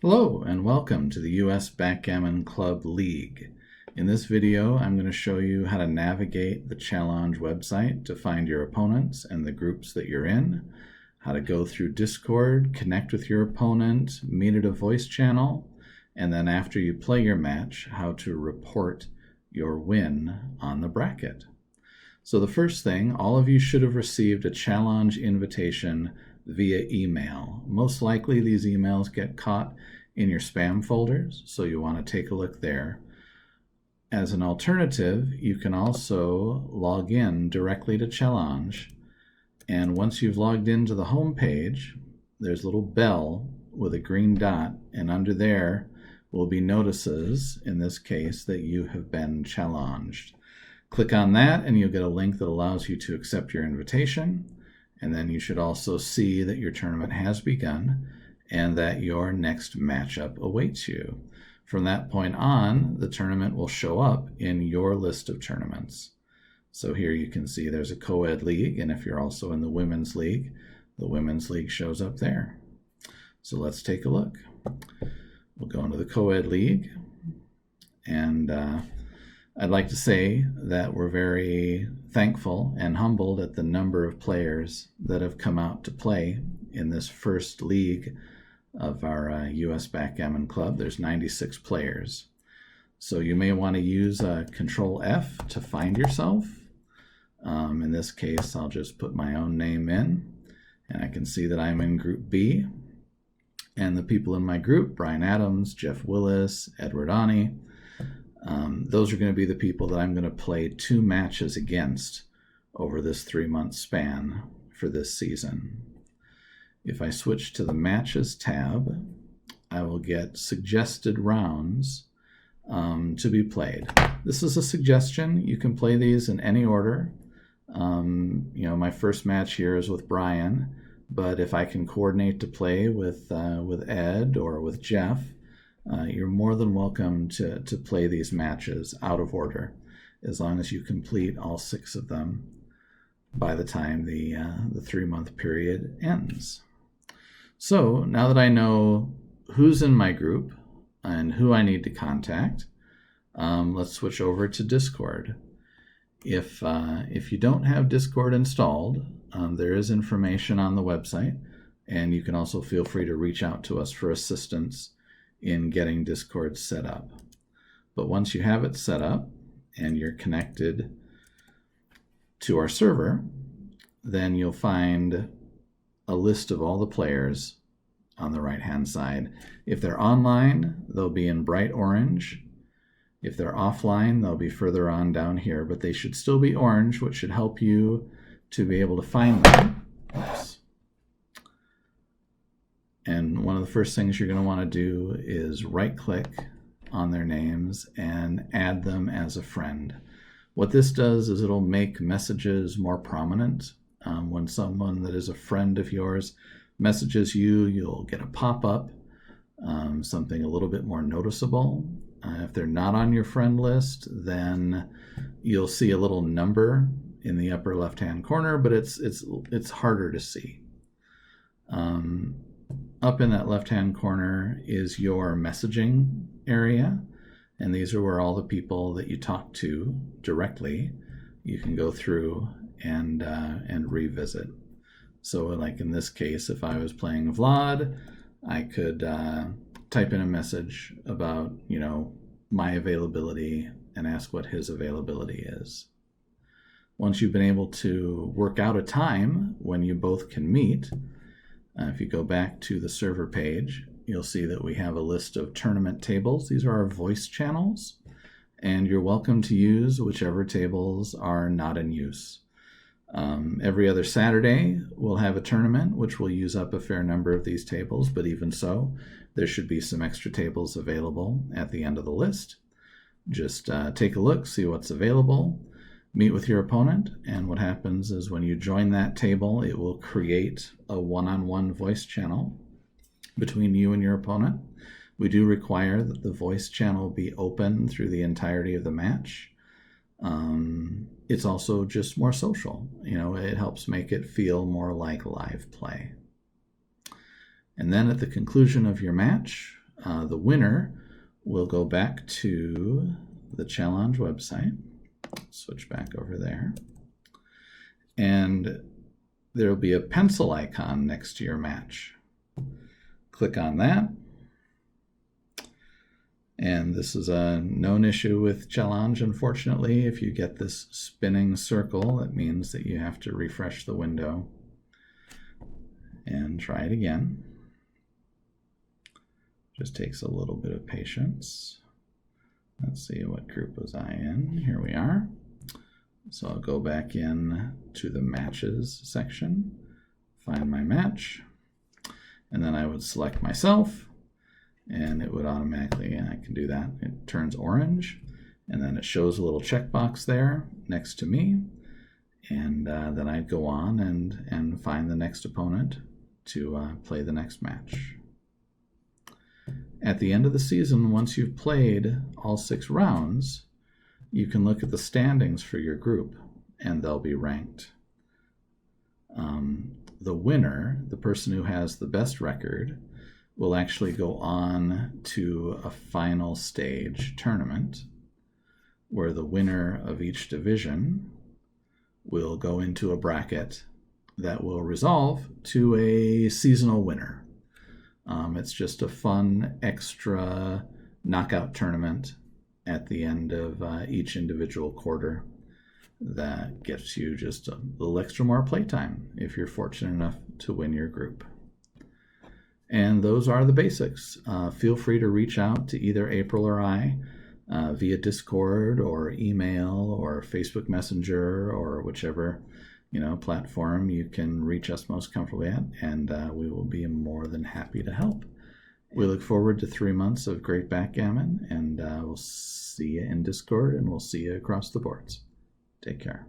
Hello and welcome to the U.S. Backgammon Club League. In this video, I'm going to show you how to navigate the challenge website to find your opponents and the groups that you're in, how to go through Discord, connect with your opponent, meet at a voice channel, and then after you play your match, how to report your win on the bracket. So the first thing, all of you should have received a challenge invitation via email. Most likely these emails get caught in your spam folders, so you want to take a look there. As an alternative, you can also log in directly to Challenge, and once you've logged into the home page, there's a little bell with a green dot, and under there will be notices, in this case, that you have been challenged. Click on that and you'll get a link that allows you to accept your invitation. And then you should also see that your tournament has begun and that your next matchup awaits you. From that point on, the tournament will show up in your list of tournaments. So here you can see there's a Coed League, and if you're also in the Women's League, the Women's League shows up there. So let's take a look. We'll go into the Coed League, and I'd like to say that we're very thankful and humbled at the number of players that have come out to play in this first league of our U.S. Backgammon Club. There's 96 players. So you may want to use Control F to find yourself. In this case, I'll just put my own name in, and I can see that I'm in Group B. And the people in my group, Brian Adams, Jeff Willis, Edward Ani, those are going to be the people that I'm going to play 2 matches against over this 3-month span for this season. If I switch to the Matches tab, I will get suggested rounds to be played. This is a suggestion. You can play these in any order. My first match here is with Brian, but if I can coordinate to play with Ed or with Jeff, you're more than welcome to play these matches out of order, as long as you complete all 6 of them by the time the 3-month period ends. So now that I know who's in my group and who I need to contact, let's switch over to Discord. If you don't have Discord installed, there is information on the website, and you can also feel free to reach out to us for assistance in getting Discord set up. But once you have it set up and you're connected to our server, then you'll find a list of all the players on the right-hand side. If they're online, they'll be in bright orange. If they're offline, they'll be further on down here, but they should still be orange, which should help you to be able to find them. Oops. And one of the first things you're going to want to do is right-click on their names and add them as a friend. What this does is it'll make messages more prominent. When someone that is a friend of yours messages you, you'll get a pop-up, something a little bit more noticeable. If they're not on your friend list, then you'll see a little number in the upper left-hand corner, but it's harder to see. Up in that left-hand corner is your messaging area, and these are where all the people that you talk to directly, you can go through and revisit. So like in this case, if I was playing Vlad, I could type in a message about, my availability and ask what his availability is. Once you've been able to work out a time when you both can meet, if you go back to the server page, you'll see that we have a list of tournament tables. These are our voice channels, and you're welcome to use whichever tables are not in use. Every other Saturday, we'll have a tournament, which will use up a fair number of these tables, but even so, there should be some extra tables available at the end of the list. Just take a look, see what's available, meet with your opponent, and what happens is when you join that table, it will create a one-on-one voice channel between you and your opponent. We do require that the voice channel be open through the entirety of the match. It's also just more social. It helps make it feel more like live play. And then at the conclusion of your match, The winner will go back to the challenge website. Switch back over there. And there will be a pencil icon next to your match. Click on that. And this is a known issue with challenge, unfortunately. If you get this spinning circle, it means that you have to refresh the window and try it again. Just takes a little bit of patience. Let's see, what group was I in? Here we are. So I'll go back in to the matches section, find my match, and then I would select myself, and it would automatically, and I can do that, it turns orange, and then it shows a little checkbox there next to me, and then I'd go on and find the next opponent to play the next match. At the end of the season, once you've played all 6 rounds, you can look at the standings for your group, and they'll be ranked. The winner, the person who has the best record, will actually go on to a final stage tournament where the winner of each division will go into a bracket that will resolve to a seasonal winner. It's just a fun extra knockout tournament at the end of each individual quarter that gets you just a little extra more playtime if you're fortunate enough to win your group. And those are the basics. Feel free to reach out to either April or I via Discord or email or Facebook Messenger or whichever platform you can reach us most comfortably at, and we will be more than happy to help. We look forward to 3 months of great backgammon, and we'll see you in Discord, and we'll see you across the boards. Take care.